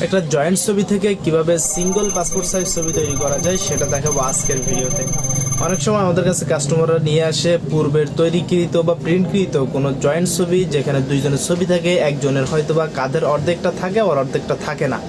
একটা জয়েন্ট ছবি থেকে কিভাবে সিঙ্গল পাসপোর্ট সাইজ ছবি তৈরি করা যায় সেটা দেখাবো আজকের ভিডিওতে। অনেক সময় আমাদের কাছে কাস্টমাররা নিয়ে আসে পূর্বের তৈরিকৃত বা প্রিন্টকৃত কোনো জয়েন্ট ছবি, যেখানে দুইজনের ছবি থাকে, একজনের হয়তো বা কাঁধের অর্ধেকটা থাকে আর অর্ধেকটা থাকে না।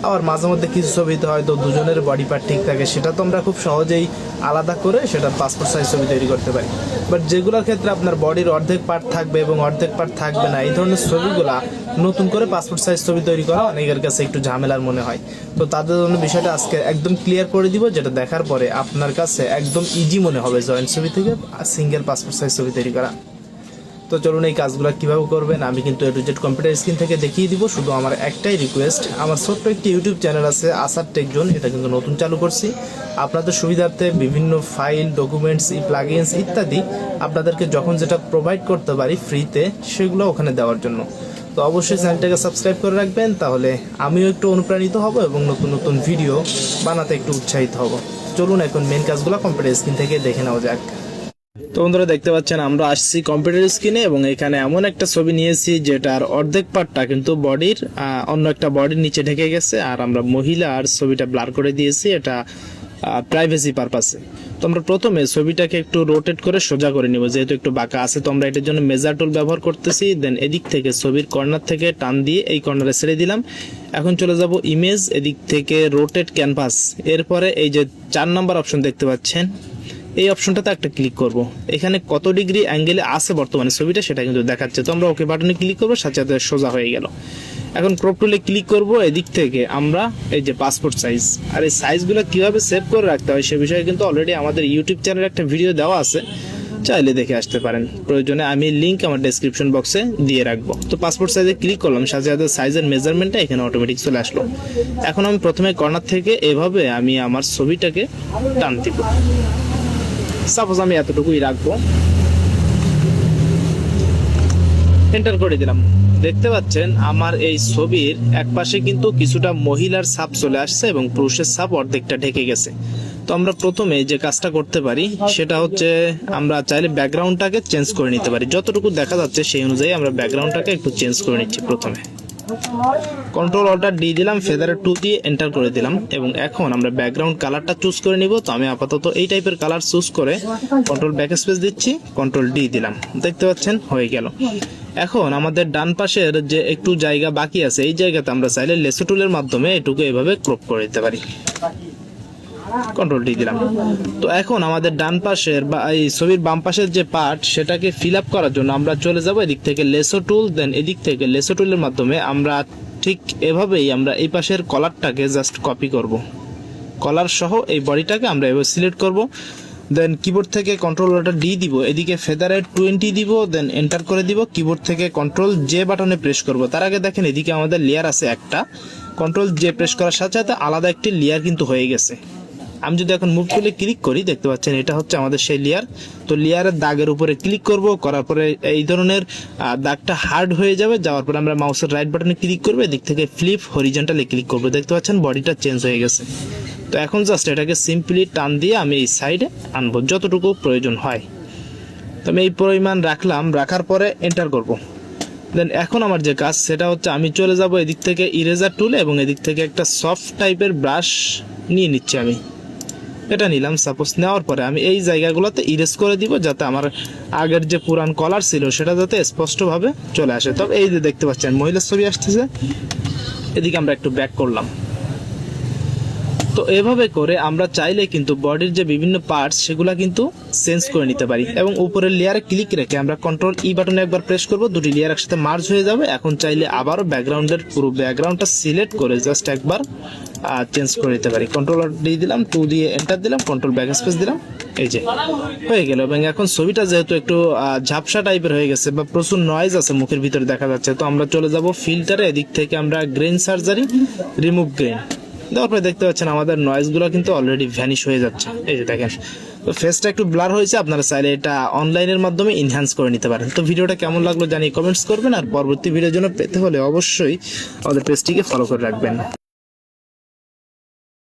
আবার মাঝে মধ্যে কিছু ছবিতে হয়তো দুজনের বডি পার্ট ঠিক থাকে, সেটা তো আমরা খুব সহজেই আলাদা করে সেটা পাসপোর্ট সাইজ ছবি তৈরি করতে পারি। বাট যেগুলোর ক্ষেত্রে আপনার বডির অর্ধেক পার্ট থাকবে এবং অর্ধেক পার্ট থাকবে না, এই ধরনের ছবিগুলা নতুন করে পাসপোর্ট সাইজ ছবি তৈরি করা অনেকের কাছে একটু ঝামেলার মনে হয়। তো তাদের জন্য বিষয়টা আজকে একদম ক্লিয়ার করে দিব, যেটা দেখার পরে আপনার কাছে একদম ইজি মনে হবে জয়েন্ট ছবি থেকে সিঙ্গেল পাসপোর্ট সাইজ ছবি তৈরি করা। তো চলুন এই কাজগুলো কীভাবে করবেন আমি কিন্তু A to Z computer screen থেকে দেখিয়ে দিব। শুধু আমার একটাই রিকোয়েস্ট, আমার ছোট্ট একটি ইউটিউব চ্যানেল আছে আসার টেক জোন, এটা কিন্তু নতুন চালু করছি। আপনাদের সুবিধার্থে বিভিন্ন ফাইল, ডকুমেন্টস, প্লাগইনস ইত্যাদি আপনাদেরকে যখন যেটা প্রোভাইড করতে পারি ফ্রিতে, সেগুলো ওখানে দেওয়ার জন্য। তো অবশ্যই চ্যানেলটাকে সাবস্ক্রাইব করে রাখবেন, তাহলে আমিও একটু অনুপ্রাণিত হব এবং নতুন নতুন ভিডিও বানাতে একটু উৎসাহিত হব। চলুন এখন মেন কাজগুলো কম্পিউটার স্ক্রিন থেকে দেখে নেওয়া যাক। তো বন্ধুরা দেখতে পাচ্ছেন আমরা আসছি কম্পিউটার স্ক্রিনে এবং এখানে এমন একটা ছবি নিয়েছি যেটার অর্ধেক পার্টটা কিন্তু বডির অন্য একটা বডির নিচে ঢেকে গেছে, আর আমরা মহিলার ছবিটা ব্লার করে দিয়েছি, এটা প্রাইভেসি পারপাসে। তো আমরা প্রথমে ছবিটাকে একটু রোটেট করে সোজা করে নিব, যেহেতু একটু বাঁকা আছে। তো আমরা এটার জন্য মেজার টুল ব্যবহার করতেছি। দেন এদিক থেকে ছবির কর্নার থেকে টান দিয়ে এই কর্নারে ছেড়ে দিলাম। এখন চলে যাব ইমেজ, এদিক থেকে রোটেট ক্যানভাস। এরপরে এই যে 4 নম্বর অপশন দেখতে পাচ্ছেন, এই অপশনটাতে একটা ক্লিক করব। এখানে কত ডিগ্রি অ্যাঙ্গেলে আছে বর্তমানে ছবিটা সেটা কিন্তু দেখাচ্ছে। তো আমরা ওকে বাটনে ক্লিক করবো, সাথে সাথে সোজা হয়ে গেল। এখন ক্রপ টুলে ক্লিক করব। এদিক থেকে আমরা এই যে পাসপোর্ট সাইজ, আর এই সাইজগুলো কিভাবে সেভ করে রাখতে হয় সে বিষয়ে কিন্তু অলরেডি আমাদের ইউটিউব চ্যানেলে একটা ভিডিও দেওয়া আছে, চাইলে দেখে আসতে পারেন। প্রয়োজনে আমি লিঙ্ক আমার ডেসক্রিপশন বক্সে দিয়ে রাখবো। তো পাসপোর্ট সাইজে ক্লিক করলাম, সাথে সাথে সাইজের মেজারমেন্টটা এখানে অটোমেটিক চলে আসলো। এখন আমি প্রথমে কর্নার থেকে এভাবে আমি আমার ছবিটাকে টান দিব। সাপোজ আমি এতটুকুই রাখবো, এন্টার করে দিলাম। দেখতে পাচ্ছেন আমার এই ছবির এক পাশে কিন্তু কিছুটা মহিলার ছাপ চলে আসছে এবং পুরুষের ছাপ অর্ধেকটা ঢেকে গেছে। তো আমরা প্রথমে যে কাজটা করতে পারি সেটা হচ্ছে আমরা চাইলে ব্যাকগ্রাউন্ডটাকে চেঞ্জ করে নিতে পারি। যতটুকু দেখা যাচ্ছে সেই অনুযায়ী আমরা ব্যাকগ্রাউন্ডটাকে একটু চেঞ্জ করে নিচ্ছি। প্রথমে কন্ট্রোল অল্টার ডি দিলাম, ফেদারের 2 দিয়ে এন্টার করে দিলাম এবং এখন আমরা ব্যাকগ্রাউন্ড কালারটা চুজ করে নিব। তো আমি আপাতত এই টাইপের কালার চুজ করে কন্ট্রোল ব্যাক স্পেস দিচ্ছি, কন্ট্রোল ডি দিলাম। দেখতে পাচ্ছেন হয়ে গেল। এখন আমাদের ডান পাশের যে একটু জায়গা বাকি আছে, এই জায়গাতে আমরা চাইলে লেসো টুলের মাধ্যমে এটুকু এভাবে ক্রপ করে দিতে পারি। কন্ট্রোল ডি দিলাম। তো এখন আমাদের ডান পাশের বা এই ছবির বাম পাশের যে পার্ট সেটাকে ফিল আপ করার জন্য আমরা চলে যাব এদিক থেকে লেসো টুল, দেন এদিক থেকে লেসো টুলের মাধ্যমে আমরা ঠিক এভাবেই আমরা এই পাশের কলারটাকে জাস্ট কপি করব। কলার সহ এই বডিটাকে আমরা এভাবে সিলেক্ট করব। দেন কিবোর্ড থেকে কন্ট্রোল অল্টার ডি দিব, এদিকে ফেদারের 20 দিব, দেন এন্টার করে দিব। কিবোর্ড থেকে কন্ট্রোল জে বাটনে প্রেস করব। তার আগে দেখেন এদিকে আমাদের লেয়ার আছে একটা, কন্ট্রোল জে প্রেস করার সাথে সাথে আলাদা একটি লেয়ার কিন্তু হয়ে গেছে। আমি যদি এখন মুভ টুলে ক্লিক করি, দেখতে পাচ্ছেন এটা হচ্ছে আমাদের সেই লেয়ার। তো লেয়ারের দাগের উপরে ক্লিক করব, করার পরে এই ধরনের দাগটা হার্ড হয়ে যাবে। যাওয়ার পরে আমরা মাউসের রাইট বাটনে ক্লিক করবো, এদিক থেকে ফ্লিপ হরিজন্টালি ক্লিক করবো। দেখতে পাচ্ছেন বডিটা চেঞ্জ হয়ে গেছে। তো এখন জাস্ট এটাকে সিম্পলি টান দিয়ে আমি এই সাইডে আনবো যতটুকু প্রয়োজন হয়। তো আমি এই পরিমাণ রাখলাম, রাখার পরে এন্টার করব। দেন এখন আমার যে কাজ সেটা হচ্ছে আমি চলে যাব এদিক থেকে ইরেজার টুল এবং এদিক থেকে একটা সফট টাইপের ব্রাশ নিয়ে নিচ্ছি। আমি এটা নিলাম। সাপোজ নেওয়ার পরে আমি এই জায়গাগুলোতে ইরেজ করে দিব, যাতে আমার আগের যে পুরান কলার ছিল সেটা যাতে স্পষ্টভাবে চলে আসে। তবে এই যে দেখতে পাচ্ছেন মহিলার ছবি আসতেছে, এদিকে আমরা একটু ব্যাক করলাম। তো এভাবে করে আমরা চাইলে কিন্তু বডির যে বিভিন্ন পার্টস সেগুলা কিন্তু চেঞ্জ করে নিতে পারি। এবং উপরের লেয়ারে ক্লিক রেখে আমরা কন্ট্রোল ই বাটনে একবার প্রেস করব, দুটি লেয়ার একসাথে মার্জ হয়ে যাবে। এখন চাইলে আবারও ব্যাকগ্রাউন্ডের পুরো ব্যাকগ্রাউন্ডটা সিলেক্ট করে জাস্ট একবার চেঞ্জ করে দিতে পারি। কন্ট্রোল ডি দিলাম, 2 দিয়ে এন্টার দিলাম, কন্ট্রোল ব্যাক স্পেস দিলাম, এই যে হয়ে গেল। এবং এখন ছবিটা যেহেতু একটু ঝাপসা টাইপের হয়ে গেছে বা প্রচুর নয়েজ আছে মুখের ভিতরে দেখা যাচ্ছে, তো আমরা চলে যাব ফিল্টারে, এদিক থেকে আমরা গ্রেন সার্জারি, রিমুভ গ্রেন দেওয়ার পরে দেখতে পাচ্ছেন আমাদের নয়েজগুলো কিন্তু অলরেডি ভ্যানিশ হয়ে যাচ্ছে। এই যে দেখেন, তো ফেসটা একটু ব্লার হয়েছে। আপনারা চাইলে এটা অনলাইনের মাধ্যমে এনহ্যান্স করে নিতে পারেন। তো ভিডিওটা কেমন লাগলো জানিয়ে কমেন্টস করবেন, আর পরবর্তী ভিডিওর জন্য পেতে হলে অবশ্যই আমাদের পেজটিকে ফলো করে রাখবেন।